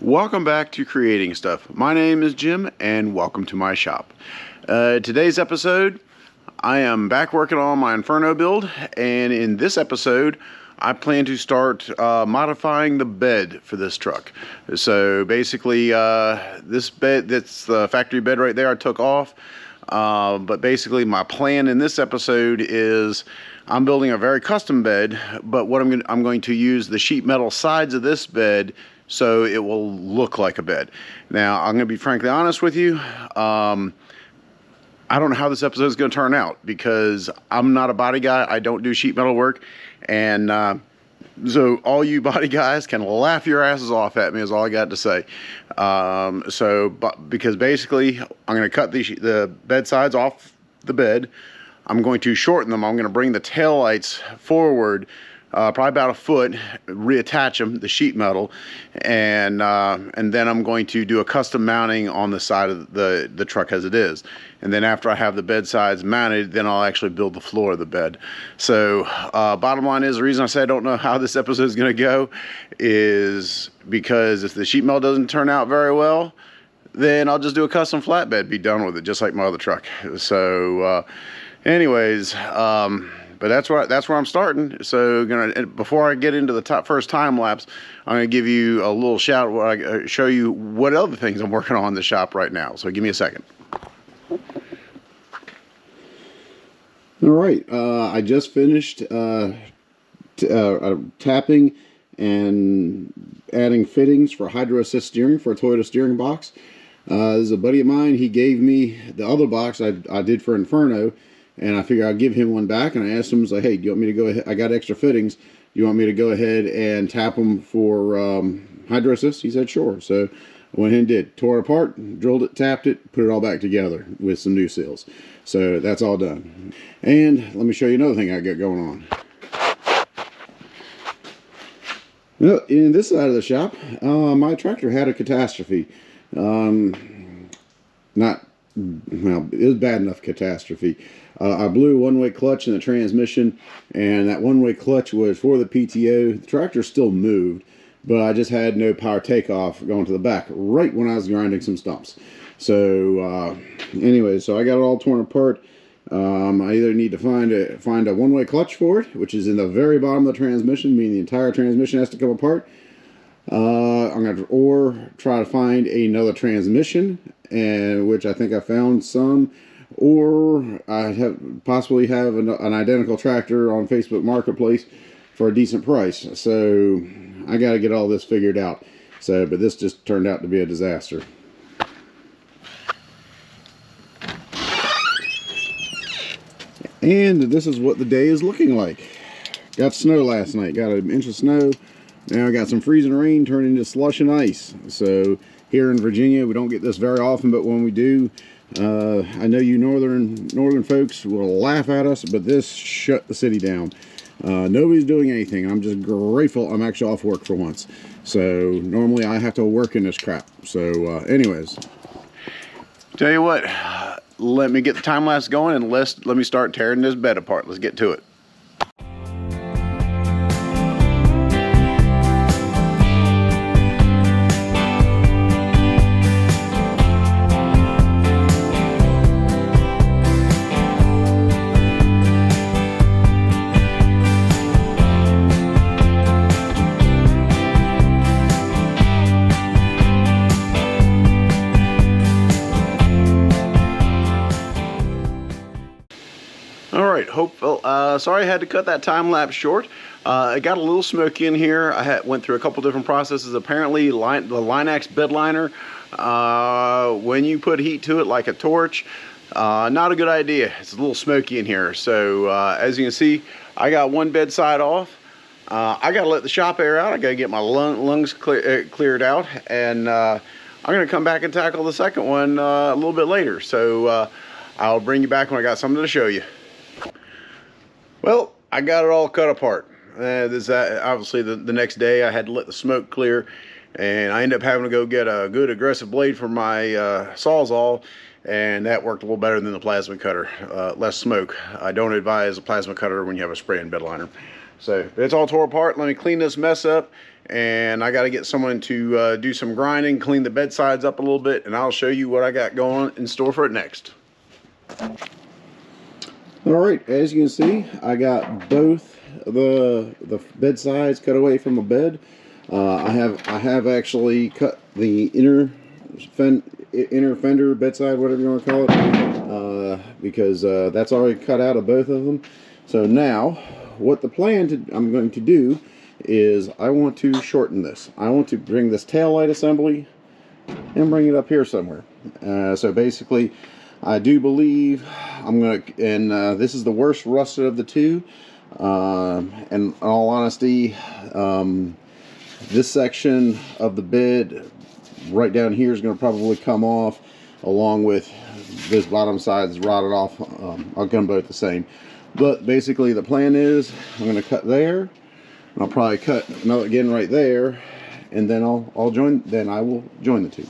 Welcome back to Creating Stuff. My name is Jim and welcome to my shop. Today's episode, I am back working on my Inferno build, and in this episode I plan to start modifying the bed for this truck. So basically this bed, that's the factory bed right there, I took off. But basically my plan in this episode is I'm building a very custom bed, but what I'm going to use the sheet metal sides of this bed so it will look like a bed. Now, I'm going to be frankly honest with you. I don't know how this episode is going to turn out because I'm not a body guy. I don't do sheet metal work. And so all you body guys can laugh your asses off at me is all I got to say. Because basically I'm going to cut the bed sides off the bed. I'm going to shorten them. I'm going to bring the tail lights forward probably about a foot, reattach them, the sheet metal, and then I'm going to do a custom mounting on the side of the truck as it is. And then after I have the bed sides mounted, then I'll actually build the floor of the bed. So bottom line is, the reason I say I don't know how this episode is going to go is because if the sheet metal doesn't turn out very well, then I'll just do a custom flatbed, be done with it, just like my other truck. So anyways, but that's where I'm starting. So before I get into the first time lapse, I'm gonna give you a little shout where I show you what other things I'm working on in the shop right now. So give me a second. All right, I just finished tapping and adding fittings for hydro assist steering for a Toyota steering box. This is a buddy of mine. He gave me the other box I did for Inferno, and I figured I'd give him one back, and I asked him, I was like, hey, do you want me to go ahead? I got extra fittings. Do you want me to go ahead and tap them for hydro assist? He said, sure. So I went ahead and did. Tore it apart, drilled it, tapped it, put it all back together with some new seals. So that's all done. And let me show you another thing I got going on. Well, in this side of the shop, my tractor had a catastrophe. Well, it was bad enough catastrophe. I blew a one-way clutch in the transmission, and that one-way clutch was for the PTO. The tractor still moved, but I just had no power takeoff going to the back right when I was grinding some stumps. So anyway, so I got it all torn apart. I either need to find a one-way clutch for it, which is in the very bottom of the transmission, meaning the entire transmission has to come apart. Or try to find another transmission, and which I think I found some, or I possibly have an identical tractor on Facebook Marketplace for a decent price. So I got to get all this figured out. So, but this just turned out to be a disaster. And this is what the day is looking like. Got snow last night. Got an inch of snow. Now I got some freezing rain turned into slush and ice. So here in Virginia, we don't get this very often, but when we do, I know you northern folks will laugh at us, but this shut the city down. Nobody's doing anything. I'm just grateful I'm actually off work for once. So normally I have to work in this crap. So anyways, tell you what, let me get the time lapse going and let me start tearing this bed apart. Let's get to it. Sorry I had to cut that time lapse short. It got a little smoky in here. I went through a couple different processes. Apparently, the Line-X bed liner, when you put heat to it like a torch, not a good idea. It's a little smoky in here. So as you can see, I got one bed side off. I got to let the shop air out. I got to get my lungs cleared out. And I'm going to come back and tackle the second one a little bit later. So I'll bring you back when I got something to show you. Well, I got it all cut apart. Obviously the next day I had to let the smoke clear, and I ended up having to go get a good aggressive blade for my Sawzall, and that worked a little better than the plasma cutter. Less smoke. I don't advise a plasma cutter when you have a spray and bed liner. So it's all tore apart. Let me clean this mess up, and I got to get someone to do some grinding, clean the bed sides up a little bit, and I'll show you what I got going in store for it next. Alright, as you can see, I got both the bed sides cut away from the bed. I have actually cut the inner fender bedside, whatever you want to call it, because that's already cut out of both of them. So now, what the plan I'm going to do is I want to shorten this. I want to bring this tail light assembly and bring it up here somewhere. So basically, I do believe I'm gonna, and this is the worst rusted of the two. And in all honesty, this section of the bed right down here is going to probably come off, along with this bottom side is rotted off. I'll gun both the same, but basically the plan is I'm going to cut there, and I'll probably cut another again right there, and then I will join the two.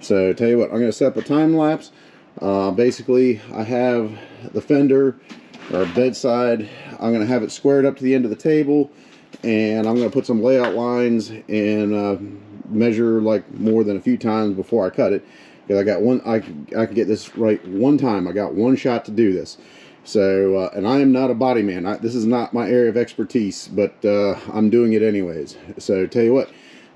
So tell you what, I'm going to set up a time lapse. Basically I have the fender or bedside, I'm going to have it squared up to the end of the table, and I'm going to put some layout lines and measure like more than a few times before I cut it, because I got one, I can get this right one time. I got one shot to do this. So and I am not a body man. This is not my area of expertise, but I'm doing it anyways. So tell you what,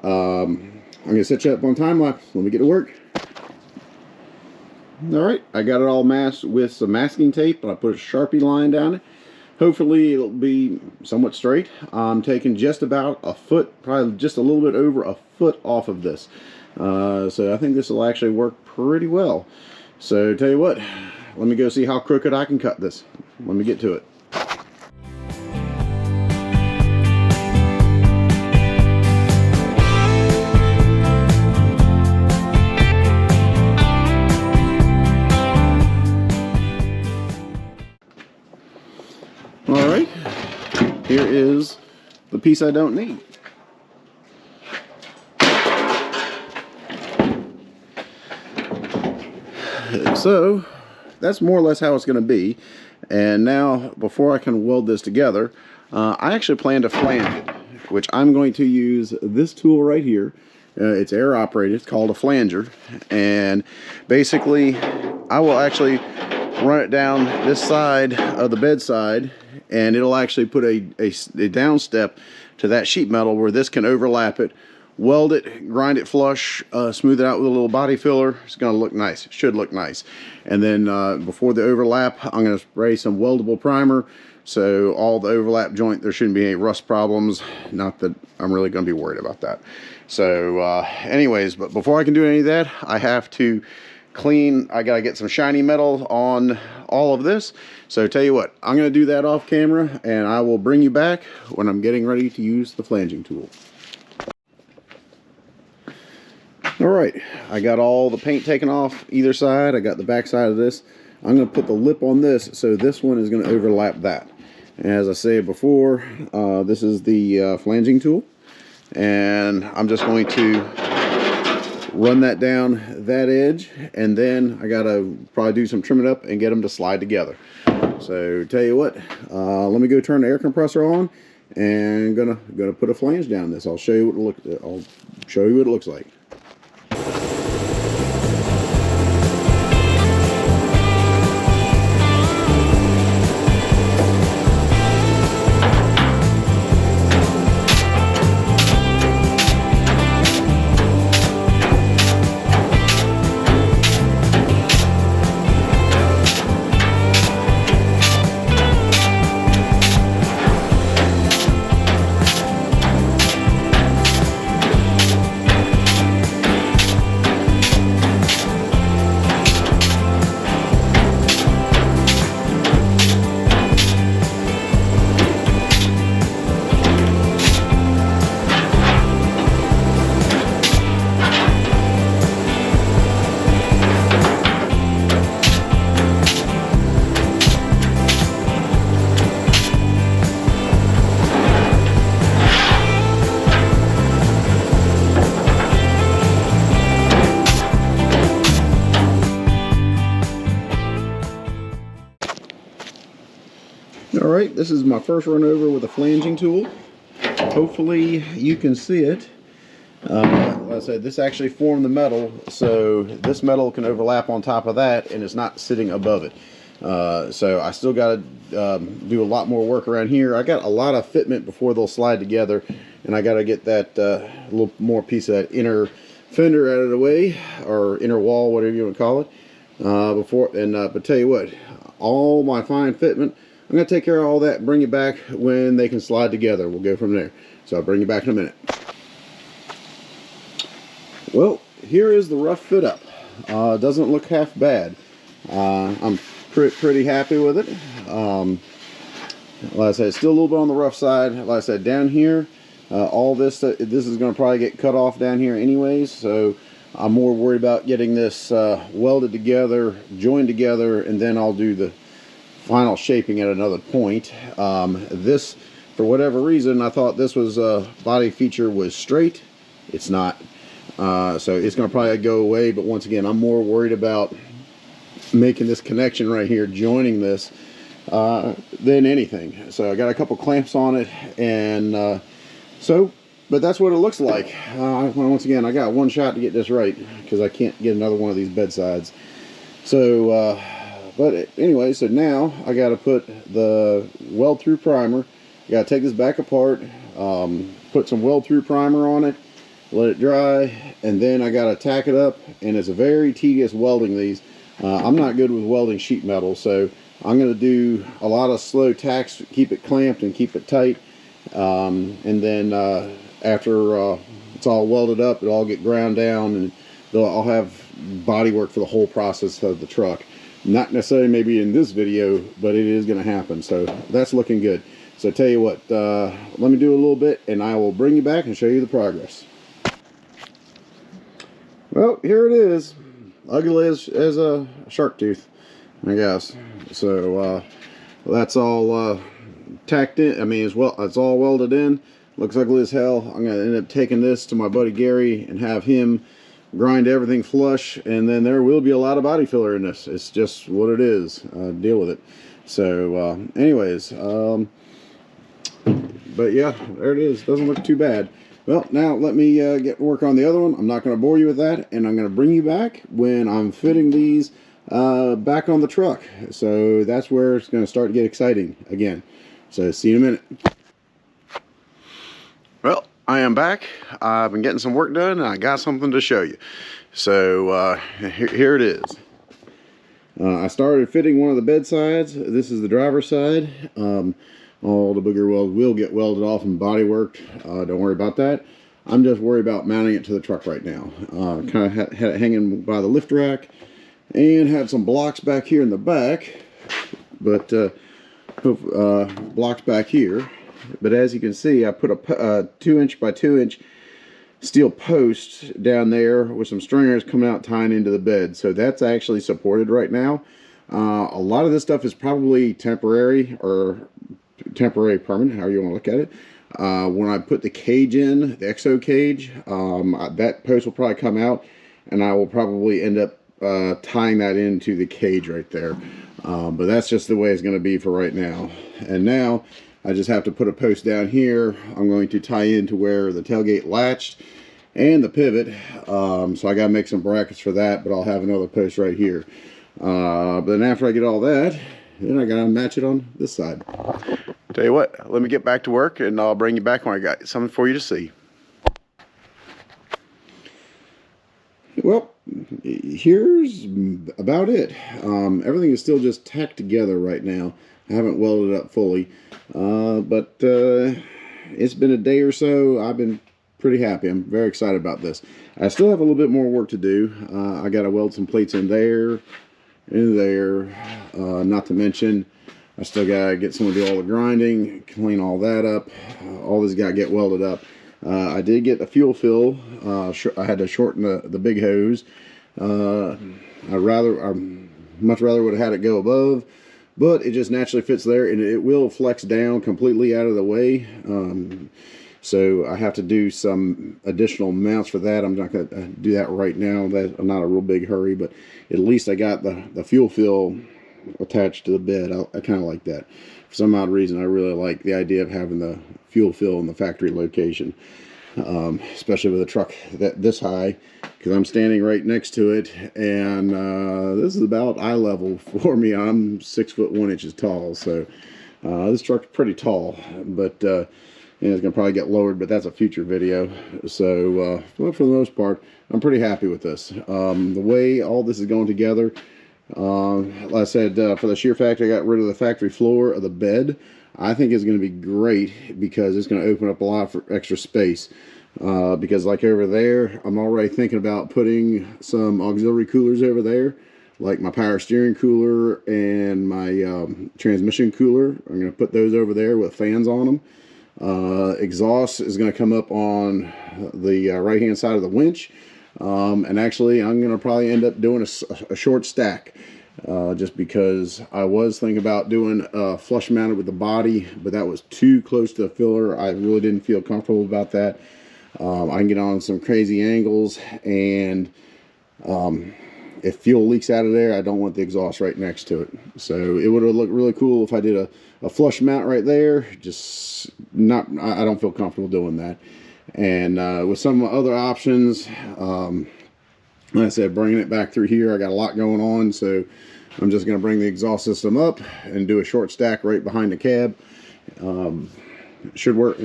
I'm going to set you up on time lapse. Let me get to work. Alright, I got it all masked with some masking tape, and I put a Sharpie line down it. Hopefully it'll be somewhat straight. I'm taking just about a foot, probably just a little bit over a foot off of this. So I think this will actually work pretty well. So tell you what, let me go see how crooked I can cut this. Let me get to it. Alright, here is the piece I don't need. So that's more or less how it's going to be. And now, before I can weld this together, I actually plan to flange it, which I'm going to use this tool right here. It's air operated. It's called a flanger, and basically I will actually run it down this side of the bedside, and it'll actually put a down step to that sheet metal where this can overlap it, weld it, grind it flush, smooth it out with a little body filler. It's going to look nice. It should look nice. And then before the overlap, I'm going to spray some weldable primer, so all the overlap joint, there shouldn't be any rust problems. Not that I'm really going to be worried about that. So anyways, but before I can do any of that, I have to clean. I gotta get some shiny metal on all of this. So tell you what, I'm gonna do that off camera, and I will bring you back when I'm getting ready to use the flanging tool. Alright, I got all the paint taken off either side. I got the back side of this. I'm gonna put the lip on this, so this one is gonna overlap that. And as I said before, this is the flanging tool, and I'm just going to run that down that edge, and then I gotta probably do some trimming up and get them to slide together. So tell you what, let me go turn the air compressor on, and gonna put a flange down this. I'll show you what it looks like. All right, this is my first run over with a flanging tool. Hopefully you can see it. Like I said, this actually formed the metal, so this metal can overlap on top of that and it's not sitting above it. So I still got to do a lot more work around here. I got a lot of fitment before they'll slide together, and I got to get that little more piece of that inner fender out of the way, or inner wall, whatever you want to call it, but tell you what, all my fine fitment, I'm going to take care of all that and bring you back when they can slide together. We'll go from there. So I'll bring you back in a minute. Well, here is the rough fit up. Doesn't look half bad. I'm pretty happy with it. Like I said, it's still a little bit on the rough side. Like I said, down here, all this is going to probably get cut off down here anyways, so I'm more worried about getting this welded together, joined together, and then I'll do the final shaping at another point. This, for whatever reason, I thought this was body feature was straight. It's not. So it's going to probably go away, but once again, I'm more worried about making this connection right here, joining this, than anything. So I got a couple clamps on it, and but that's what it looks like. Once again, I got one shot to get this right, because I can't get another one of these bedsides. So but anyway, so now I got to put the weld through primer. You got to take this back apart, put some weld through primer on it, let it dry, and then I got to tack it up, and it's a very tedious welding these. I'm not good with welding sheet metal, so I'm going to do a lot of slow tacks, keep it clamped and keep it tight, and then after it's all welded up, it'll all get ground down, and I'll have body work for the whole process of the truck. Not necessarily maybe in this video, but it is going to happen, so that's looking good. So I tell you what, let me do a little bit, and I will bring you back and show you the progress. Well, here it is, ugly as a shark tooth, I guess. So that's all tacked in. I mean, it's all welded in. Looks ugly as hell. I'm gonna end up taking this to my buddy Gary and have him grind everything flush, and then there will be a lot of body filler in this. It's just what it is. Deal with it. So anyways, but yeah, there it is. Doesn't look too bad. Well, now let me get work on the other one. I'm not going to bore you with that, and I'm going to bring you back when I'm fitting these back on the truck. So that's where it's going to start to get exciting again. So see you in a minute. Well, I am back. I've been getting some work done, and I got something to show you. So here it is. I started fitting one of the bed sides. This is the driver's side. All the booger welds will get welded off and body worked. Don't worry about that. I'm just worried about mounting it to the truck right now. Kind of had it hanging by the lift rack, and had some blocks back here in the back, but blocks back here. But as you can see, I put a 2" by 2" steel post down there with some stringers coming out tying into the bed. So that's actually supported right now. A lot of this stuff is probably temporary, or temporary permanent, however you want to look at it. When I put the cage in, the exo cage, that post will probably come out, and I will probably end up tying that into the cage right there. But that's just the way it's going to be for right now. And now I just have to put a post down here. I'm going to tie into where the tailgate latched and the pivot. So I got to make some brackets for that, but I'll have another post right here. But then after I get all that, then I got to match it on this side. Tell you what, let me get back to work, and I'll bring you back when I got something for you to see. Well, here's about it. Everything is still just tacked together right now. I haven't welded it up fully, but it's been a day or so. I've been pretty happy. I'm very excited about this. I still have a little bit more work to do. I got to weld some plates in there, not to mention I still got to get someone to do all the grinding, clean all that up. All this got to get welded up. I did get a fuel fill. I had to shorten the big hose. I much rather would have had it go above, but it just naturally fits there, and it will flex down completely out of the way. So I have to do some additional mounts for that. I'm not going to do that right now. I'm not a real big hurry, but at least I got the fuel fill attached to the bed. I kind of like that. For some odd reason, I really like the idea of having the fuel fill in the factory location, especially with a truck this high, because I'm standing right next to it, and this is about eye level for me. I'm 6 foot 1 inches tall, so this truck's pretty tall, but and it's gonna probably get lowered, but that's a future video. So but for the most part, I'm pretty happy with this. The way all this is going together, like I said, for the sheer fact I got rid of the factory floor of the bed, I think it's going to be great because it's going to open up a lot for extra space. Because like over there, I'm already thinking about putting some auxiliary coolers over there, like my power steering cooler and my transmission cooler. I'm going to put those over there with fans on them. Exhaust is going to come up on the right hand side of the winch, and actually I'm going to probably end up doing a short stack, just because I was thinking about doing flush mounted with the body, but that was too close to the filler. I really didn't feel comfortable about that. I can get on some crazy angles, and if fuel leaks out of there, I don't want the exhaust right next to it. So it would have looked really cool if I did a flush mount right there. Just not, I don't feel comfortable doing that. And with some other options, like I said, bringing it back through here, I got a lot going on, so I'm just going to bring the exhaust system up and do a short stack right behind the cab. Should work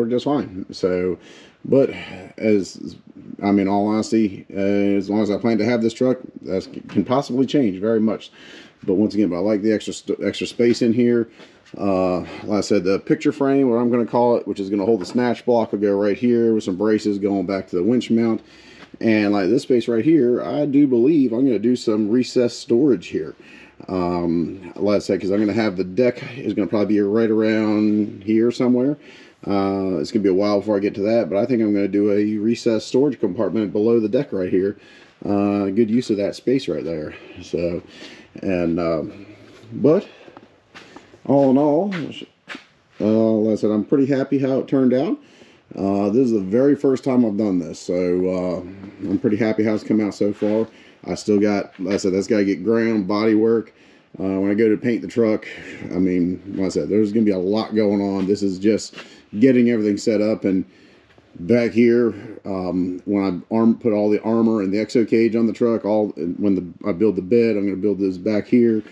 just fine. So, but I mean, all honesty, as long as I plan to have this truck, that can possibly change very much. But once again, I like the extra space in here. Like I said, the picture frame, what I'm going to call it, which is going to hold the snatch block, will go right here with some braces going back to the winch mount. And like this space right here, I do believe I'm going to do some recessed storage here. Like I said, because I'm going to have the deck is going to probably be right around here somewhere. It's going to be a while before I get to that, but I think I'm going to do a recessed storage compartment below the deck right here. Good use of that space right there. So, and but all in all, like I said, I'm pretty happy how it turned out. This is the very first time I've done this, so I'm pretty happy how it's come out so far. I still got, like I said, that's got to get ground, body work. When I go to paint the truck, I mean, like I said, there's going to be a lot going on. This is just getting everything set up. And back here, when I put all the armor and the exo cage on the truck, I build the bed, I'm going to build this back here.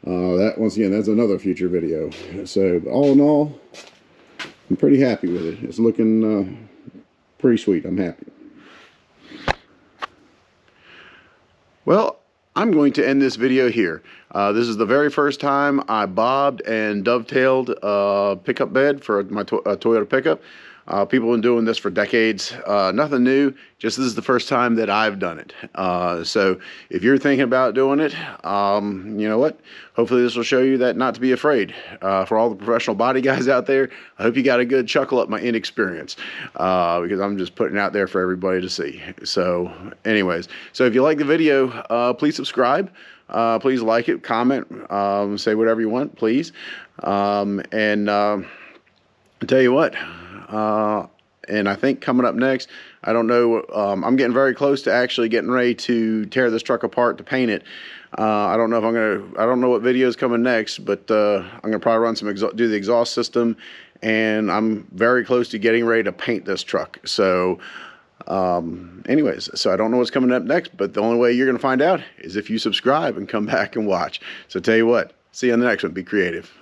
That, once again, that's another future video. So all in all, I'm pretty happy with it. It's looking pretty sweet. I'm happy. Well, I'm going to end this video here. This is the very first time I bobbed and dovetailed a pickup bed for my Toyota pickup. People have been doing this for decades. Nothing new, just this is the first time that I've done it. So if you're thinking about doing it, you know what? Hopefully this will show you that not to be afraid. For all the professional body guys out there, I hope you got a good chuckle at my inexperience, because I'm just putting it out there for everybody to see. So anyways, so if you like the video, please subscribe. Please like it, comment, say whatever you want, please. And I'll tell you what, and I think coming up next, I don't know, I'm getting very close to actually getting ready to tear this truck apart to paint it. I don't know if I don't know what video is coming next, but I'm gonna probably run some do the exhaust system, and I'm very close to getting ready to paint this truck. So anyways, so I don't know what's coming up next, but the only way you're gonna find out is if you subscribe and come back and watch. So tell you what, see you on the next one. Be creative.